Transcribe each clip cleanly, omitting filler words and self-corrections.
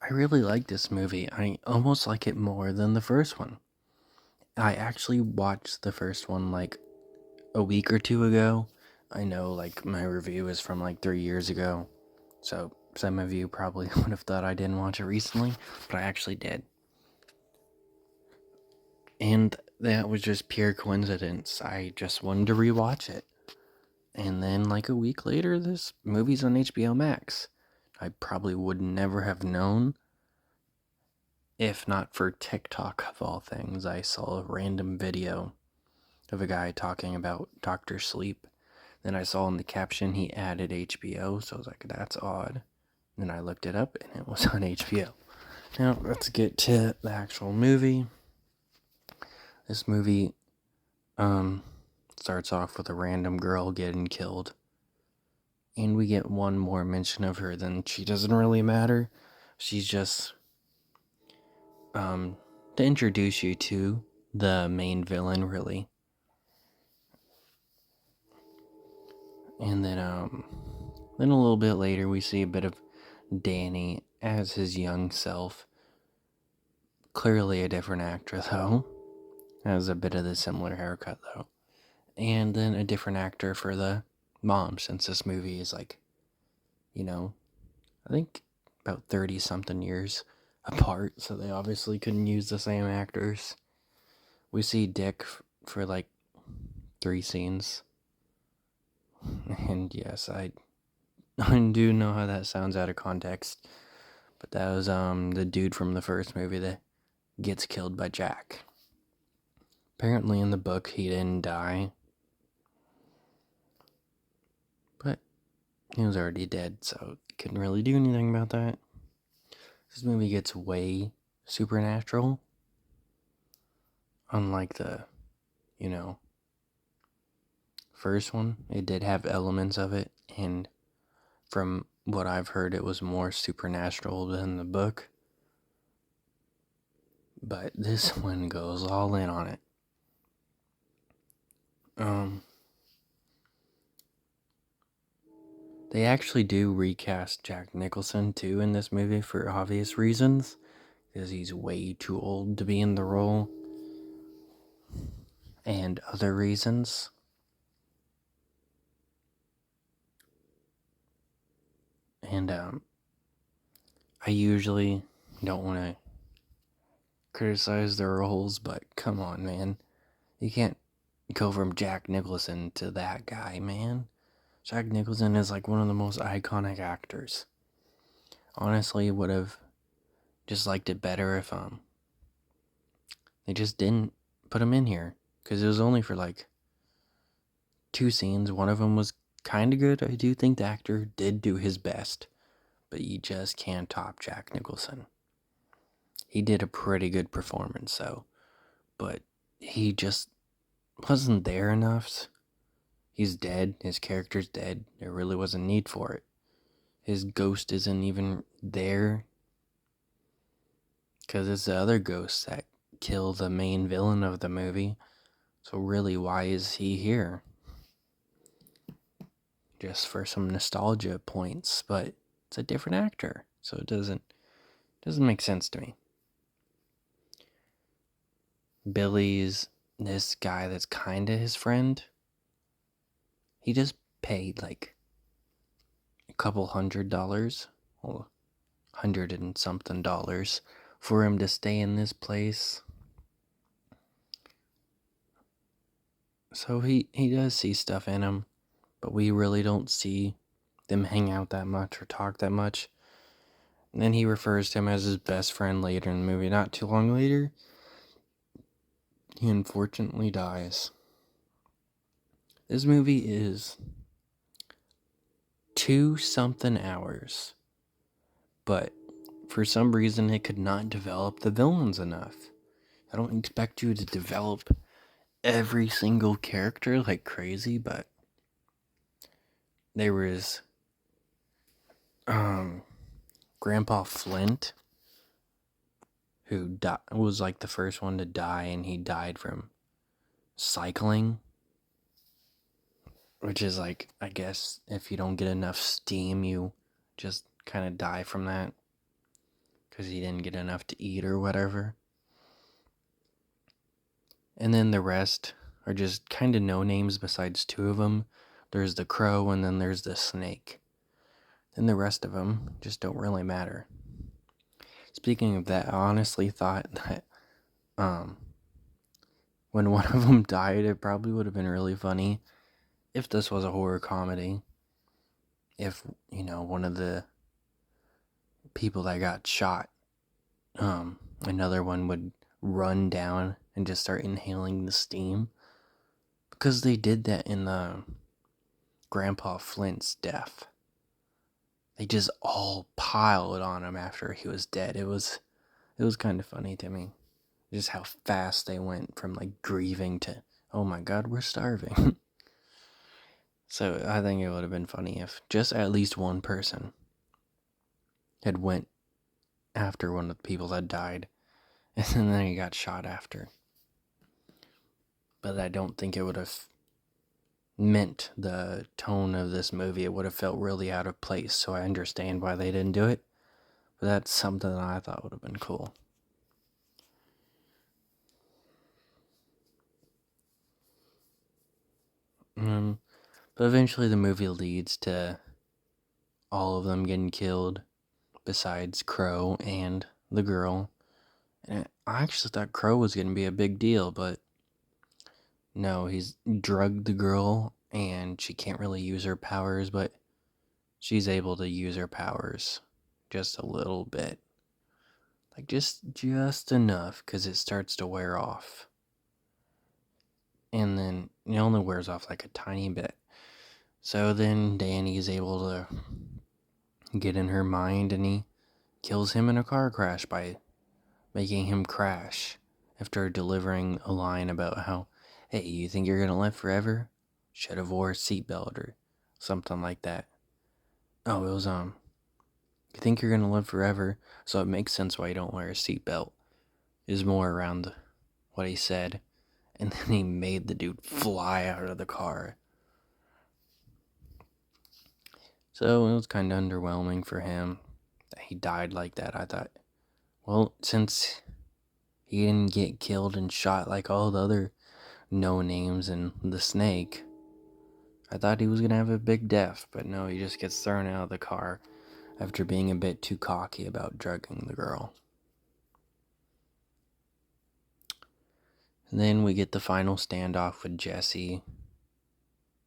I really like this movie. I almost like it more than the first one. I actually watched the first one like a week or two ago. I know like my review is from like 3 years ago, so some of you probably would have thought I didn't watch it recently, but I actually did. And that was just pure coincidence. I just wanted to rewatch it. And then like a week later, this movie's on HBO Max. I probably would never have known if not for TikTok of all things. I saw a random video of a guy talking about Doctor Sleep. Then I saw in the caption he added HBO, so I was like, that's odd. Then I looked it up and it was on HBO. Now, let's get to the actual movie. This movie starts off with a random girl getting killed. And we get one more mention of her, then she doesn't really matter. She's just to introduce you to the main villain, really. And then a little bit later, we see a bit of Danny as his young self. Clearly a different actor, though. Has a bit of the similar haircut, though. And then a different actor for the mom, since this movie is like, I think about 30 something years apart, so they obviously couldn't use the same actors. We see Dick for like 3 scenes. And yes, I do know how that sounds out of context. But that was the dude from the first movie that gets killed by Jack. Apparently in the book he didn't die. But he was already dead, so couldn't really do anything about that. This movie gets way supernatural. Unlike the, first one. It did have elements of it, and from what I've heard, it was more supernatural than the book. But this one goes all in on it. They actually do recast Jack Nicholson too in this movie for obvious reasons, because he's way too old to be in the role, and other reasons. And I usually don't want to criticize their roles, but come on, man. You can't go from Jack Nicholson to that guy, man. Jack Nicholson is like one of the most iconic actors. Honestly, would have just liked it better if they just didn't put him in here, because it was only for like 2 scenes. One of them was kind of good. I do think the actor did do his best, but you just can't top Jack Nicholson. He did a pretty good performance, though, but he just wasn't there enough. He's dead. His character's dead. There really wasn't need for it. His ghost isn't even there, because it's the other ghosts that kill the main villain of the movie. So really, why is he here? Just for some nostalgia points, but it's a different actor, so it doesn't make sense to me. Billy's this guy that's kinda his friend. He just paid like a couple $100, well, hundred and something dollars, for him to stay in this place. So he does see stuff in him, but we really don't see them hang out that much or talk that much. And then he refers to him as his best friend later in the movie. Not too long later, he unfortunately dies. This movie is 2-something hours, but for some reason it could not develop the villains enough. I don't expect you to develop every single character like crazy, but there was Grandpa Flint, who was like the first one to die, and he died from cycling, which is like, I guess if you don't get enough steam, you just kind of die from that. because he didn't get enough to eat or whatever. And then the rest are just kind of no names besides two of them. There's the crow and then there's the snake. And the rest of them just don't really matter. Speaking of that, I honestly thought that when one of them died, it probably would have been really funny if this was a horror comedy. If, one of the people that got shot, another one would run down and just start inhaling the steam. Because they did that in the Grandpa Flint's death. They just all piled on him after he was dead. It was kind of funny to me. Just how fast they went from like grieving to, oh my god, we're starving. So I think it would have been funny if just at least one person had went after one of the people that died, and then he got shot after. But I don't think it would have meant the tone of this movie. It would have felt really out of place, so I understand why they didn't do it. But that's something that I thought would have been cool. But eventually the movie leads to all of them getting killed, besides Crow and the girl. And I actually thought Crow was going to be a big deal, but no, he's drugged the girl, and she can't really use her powers, but she's able to use her powers just a little bit. Like, just enough, because it starts to wear off. And then it only wears off like a tiny bit. So then Danny's able to get in her mind, and he kills him in a car crash by making him crash after delivering a line about how, hey, you think you're gonna live forever? Should have wore a seatbelt or something like that. Oh, it was, you think you're gonna live forever, so it makes sense why you don't wear a seatbelt, is more around what he said. And then he made the dude fly out of the car. So it was kind of underwhelming for him that he died like that. I thought, well, since he didn't get killed and shot like all the other no-names and the snake, I thought he was going to have a big death. But no, he just gets thrown out of the car after being a bit too cocky about drugging the girl. And then we get the final standoff with Jessie.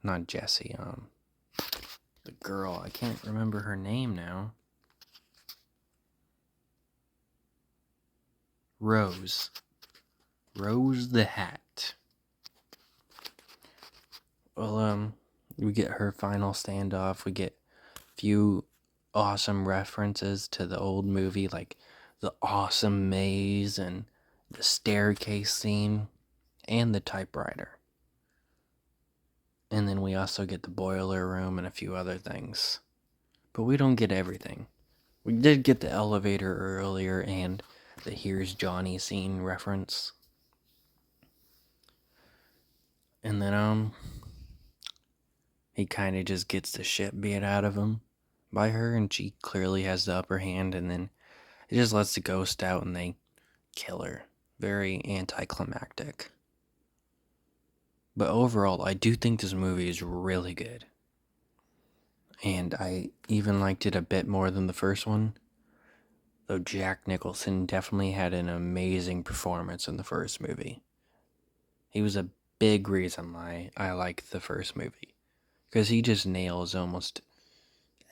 Not Jessie, the girl. I can't remember her name now. Rose the Hat. Well, we get her final standoff. We get a few awesome references to the old movie, like the awesome maze and the staircase scene and the typewriter. And then we also get the boiler room and a few other things. But we don't get everything. We did get the elevator earlier and the Here's Johnny scene reference. And then, he kind of just gets the shit beat out of him by her, and she clearly has the upper hand, and then it just lets the ghost out and they kill her. Very anticlimactic. But overall, I do think this movie is really good. And I even liked it a bit more than the first one. Though Jack Nicholson definitely had an amazing performance in the first movie. He was a big reason why I liked the first movie. Because he just nails almost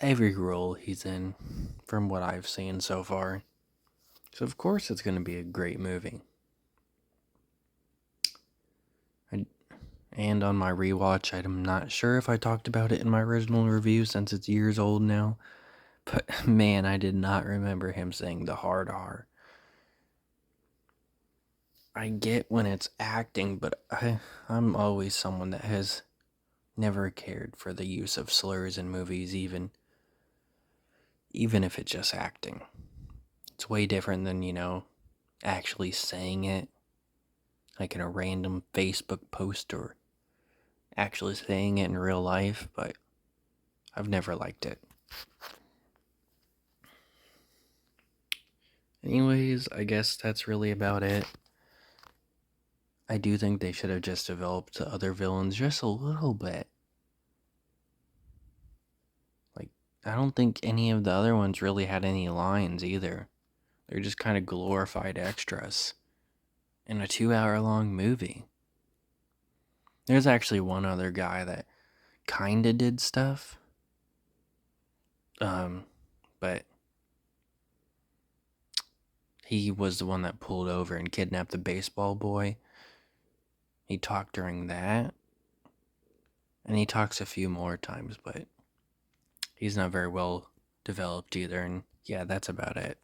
every role he's in from what I've seen so far. So of course it's going to be a great movie. And on my rewatch, I'm not sure if I talked about it in my original review since it's years old now. But man, I did not remember him saying the hard R. I get when it's acting, but I'm always someone that has never cared for the use of slurs in movies, even if it's just acting. It's way different than, actually saying it, like in a random Facebook post or actually saying it in real life, but I've never liked it. Anyways, I guess that's really about it. I do think they should have just developed the other villains just a little bit. Like, I don't think any of the other ones really had any lines either. They're just kind of glorified extras in a 2 hour long movie. There's actually one other guy that kinda did stuff. But he was the one that pulled over and kidnapped the baseball boy. He talked during that. And he talks a few more times, but he's not very well developed either. And yeah, that's about it.